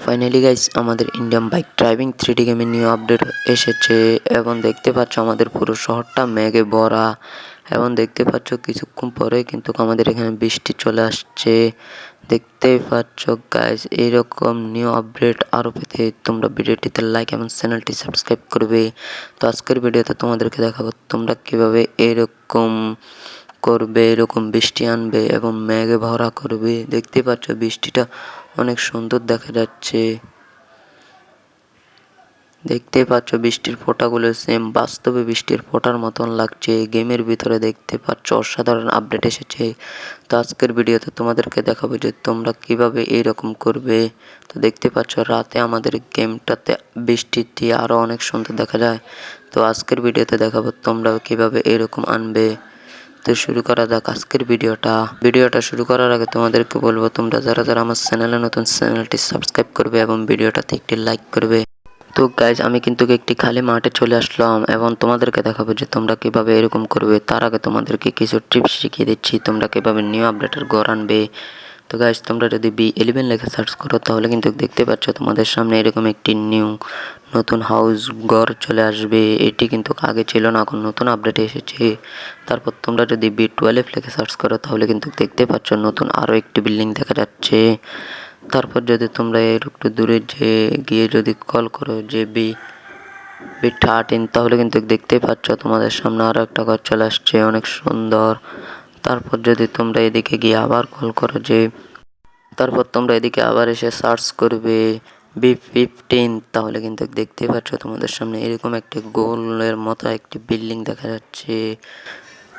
Finally guys আমাদের Indian bike driving 3D গেমের new update এসেছে এবং দেখতে পাচ্ছ আমাদের পুরো শহরটা মেঘে ভরা এবং দেখতে পাচ্ছ কিছুক্ষণ পরে কিন্তু আমাদের এখানে বৃষ্টি চলে আসছে। দেখতেই পাচ্ছ গাইস এইরকম নিউ আপডেট আরও পেতে তোমরা ভিডিওটিতে লাইক এবং চ্যানেলটি সাবস্ক্রাইব করবে। তো আজকের ভিডিওতে তোমাদেরকে দেখাবো তোমরা কিভাবে এরকম করবে, এরকম বৃষ্টি আনবে এবং মেঘে ভরা করবে। দেখতে পাচ্ছ বৃষ্টিটা অনেক সুন্দর দেখা যাচ্ছে। দেখতে পাচ্ছ বৃষ্টির ফোঁটাগুলো সেম বাস্তবে বৃষ্টির ফোঁটার মতন লাগছে। গেমের ভিতরে দেখতে পাচ্ছ অসাধারণ আপডেট এসেছে। তো আজকের ভিডিওতে তোমাদেরকে দেখাবো যে তোমরা কিভাবে এইরকম করবে। তো দেখতে পাচ্ছ রাতে আমাদের গেমটাতে বৃষ্টিটি আরও অনেক সুন্দর দেখা যায়। তো আজকের ভিডিওতে দেখাবো তোমরা কিভাবে এরকম আনবে। তো শুরু করা যাক আজকের ভিডিওটা শুরু করার আগে তোমাদেরকে বলবো তোমরা যারা যারা আমার চ্যানেলে নতুন চ্যানেলটি সাবস্ক্রাইব করবে এবং ভিডিওটাতে একটি লাইক করবে। তো গাইজ আমি কিন্তু একটি খালি মাঠে চলে আসলাম এবং তোমাদেরকে দেখাবো যে তোমরা কিভাবে এরকম করবে। তার আগে তোমাদেরকে কিছু টিপস শিখিয়ে দিচ্ছি তোমরা কিভাবে নিউ আপডেটের ঘর আনবে। তো গাইজ তোমরা যদি B11 লেখা সার্চ করো তাহলে কিন্তু দেখতে পাচ্ছ তোমাদের সামনে এরকম একটি নতুন হাউস ঘর চলে আসবে। এটি কিন্তু আগে ছিল না, এখন নতুন আপডেট এসেছে। তারপর তোমরা যদি B12 লেখা সার্চ করো তাহলে কিন্তু দেখতে পাচ্ছ নতুন আরও একটি বিল্ডিং দেখা যাচ্ছে। তারপর যদি তোমরা এর একটু দূরে গিয়ে যদি কল করো যে B13 তাহলে কিন্তু দেখতে পাচ্ছ তোমাদের সামনে আরও একটা ঘর চলে আসছে অনেক সুন্দর। তারপর যদি তোমরা এদিকে গিয়ে আবার কল করো তারপর তোমরা এদিকে আবার এসে সার্চ করবে B15 তাহলে কিন্তু দেখতে পাচ্ছ তোমাদের সামনে এরকম একটি গোলের মতো একটি বিল্ডিং দেখা যাচ্ছে।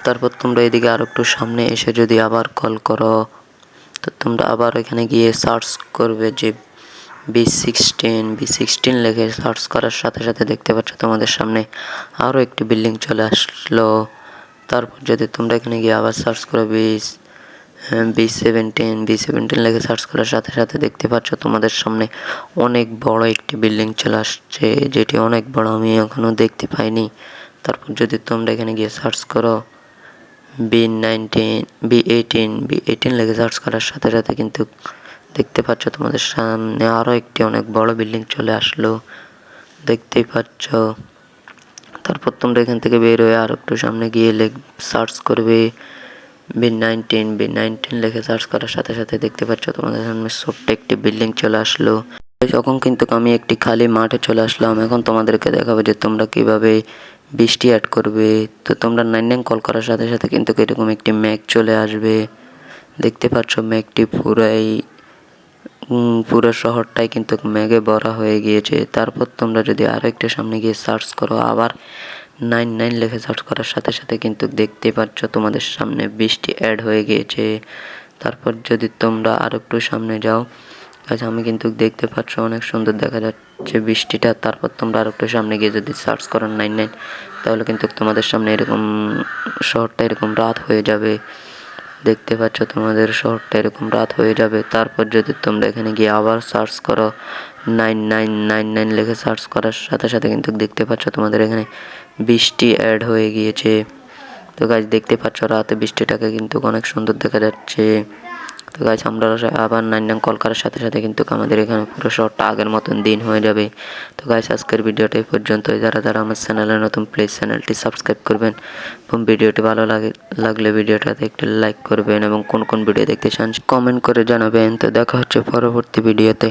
তারপর তোমরা এদিকে আরো একটু সামনে এসে যদি আবার কল করো তো তোমরা আবার এখানে গিয়ে সার্চ করবে যে B16 লিখে সার্চ করার সাথে সাথে দেখতে পাচ্ছ তোমাদের সামনে আরও একটি বিল্ডিং চলে আসলো। তারপর যদি তোমরা এখানে গিয়ে আবার সার্চ করো B17 লিখে সার্চ করার সাথে সাথে দেখতে পাচ্ছ তোমাদের সামনে অনেক বড় একটি বিল্ডিং চলে আসছে, যেটি অনেক বড়, আমি এখনও দেখতে পাইনি। তারপর যদি তোমরা এখানে গিয়ে সার্চ করো B18 লিখে সার্চ করার সাথে সাথে কিন্তু দেখতে পাচ্ছ তোমাদের সামনে আরও একটি অনেক বড় বিল্ডিং চলে আসলো, দেখতেই পাচ্ছ। তারপর তোমরা এখান থেকে বের হয়ে আর একটু সামনে গিয়ে সার্চ করবে B19 লিখে সার্চ করার সাথে সাথে দেখতে পাচ্ছ তোমাদের সামনে ছোট্ট একটি বিল্ডিং চলে আসলো। তখন কিন্তু আমি একটি খালি মাঠে চলে আসলাম। এখন তোমাদেরকে দেখাবো যে তোমরা কিভাবে বৃষ্টি অ্যাড করবে। তো তোমরা 99 কল করার সাথে সাথে কিন্তু এরকম একটি মেঘ চলে আসবে। দেখতে পাচ্ছ মেঘটি পুরো শহরটাই কিন্তু মেঘে ভরা হয়ে গিয়েছে। তারপর তোমরা যদি আরও একটু সামনে গিয়ে সার্চ করো আবার 99 লিখে সার্চ করার সাথে সাথে কিন্তু দেখতে পাচ্ছ তোমাদের সামনে বৃষ্টি অ্যাড হয়ে গিয়েছে। তারপর যদি তোমরা আরও একটু সামনে যাও, আচ্ছা আমি কিন্তু দেখতে পাচ্ছ অনেক সুন্দর দেখা যাচ্ছে বৃষ্টিটা। তারপর তোমরা আরও একটু সামনে গিয়ে যদি সার্চ করো 99 তাহলে কিন্তু তোমাদের সামনে এরকম শহরটা এরকম রাত হয়ে যাবে। দেখতে পাচ্ছ তোমাদের শহরটা এরকম রাত হয়ে যাবে। তারপর যদি তোমরা এখানে গিয়ে আবার সার্চ করো 99 লিখে সার্চ করার সাথে সাথে কিন্তু দেখতে পাচ্ছ তোমাদের এখানে বৃষ্টি অ্যাড হয়ে গিয়েছে। তো গাইজ দেখতে পাচ্ছ রাতে বৃষ্টিটাকে কিন্তু অনেক সুন্দর দেখা যাচ্ছে। তো গাইজ আমরা আবার 99 কল করার সাথে সাথে কিন্তু আমাদের এখানে পুরো শহরটা আগের মতন দিন হয়ে যাবে। তো গাইজ আজকের ভিডিওটা এই পর্যন্ত। যারা যারা আমার চ্যানেলে নতুন প্লিজ চ্যানেলটি সাবস্ক্রাইব করবেন এবং ভিডিওটি ভালো লাগলে ভিডিওটাতে একটু লাইক করবেন এবং কোন কোন ভিডিও দেখতে চান কমেন্ট করে জানাবেন। তো দেখা হচ্ছে পরবর্তী ভিডিওতে।